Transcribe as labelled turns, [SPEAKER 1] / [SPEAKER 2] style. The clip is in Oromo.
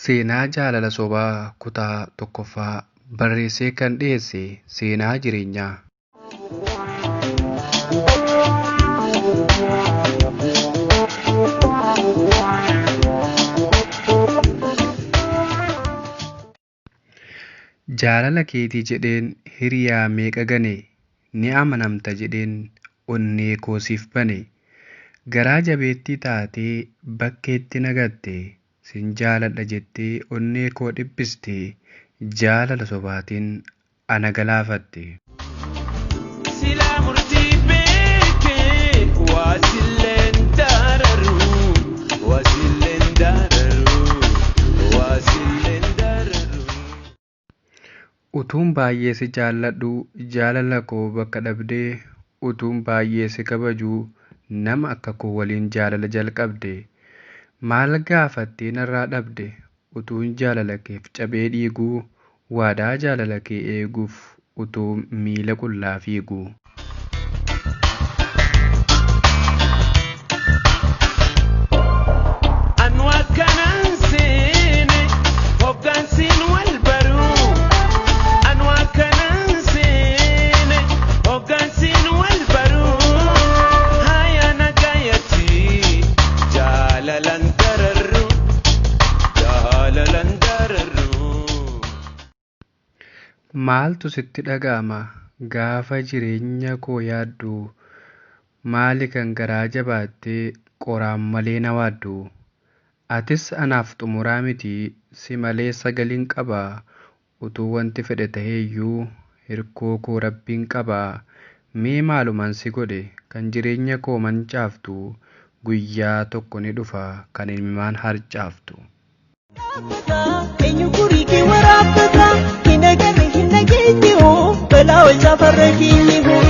[SPEAKER 1] Seenaa jaalala sobaa kutaa tokkoffaa barreessee kan dhiyeesse seenaa jireenyaa. Jaalala keetii jedheen hiriyaa meeqa gane, ni amanamta jedheen onnee koo siif bane. Garaa jabeettii taatee bakkeetti nagatte, sin jaaladha jettee onnee koo dhiphiste, jaalala sobaatiin ana galaafatte.
[SPEAKER 2] Silaa murtii beekee waasilleen daararu, waasilleen daararu, waasilleen daararu.
[SPEAKER 1] Utuun baay'ee si jaalladhu jaalala koo bakka dhabdee, utuun baay'ee si kabaju nama akka koo waliin jaalala jalqabde. Maal gaafattee narraa dhabde? Utuun jaalala keef cabee dhiiguu, waadaa jaalala kee eeguuf utuu miila qullaa fiiguu.
[SPEAKER 2] Anu akkanaan seene hoggansiin wal baruu. Anu akkanaan seene hoggansiin wal baruu. Haya nagayatti jaalalan dararru, jaalalan dararru.
[SPEAKER 1] Maaltu sitti dhaga'ama gaafa jireenya koo yaaddu? Maali kan garaa jabaattee qoraan malee na waaddu? Atis anaaf xumuraa miti, si malee sagaliin qabaa. Utuu wanti fedhe taheeyyuu hirkoo koo rabbiin qabaa. Mee maalumaan si godhe kan jireenya koo mancaaftu? Guyyaa tokko ni dhufa kan ilmaan harcaaftu.
[SPEAKER 3] Eenyu gurii kee waraabbataa? Hin agarre hin dhageettii hoo? Balaa wal jaafarra keenyi hoo?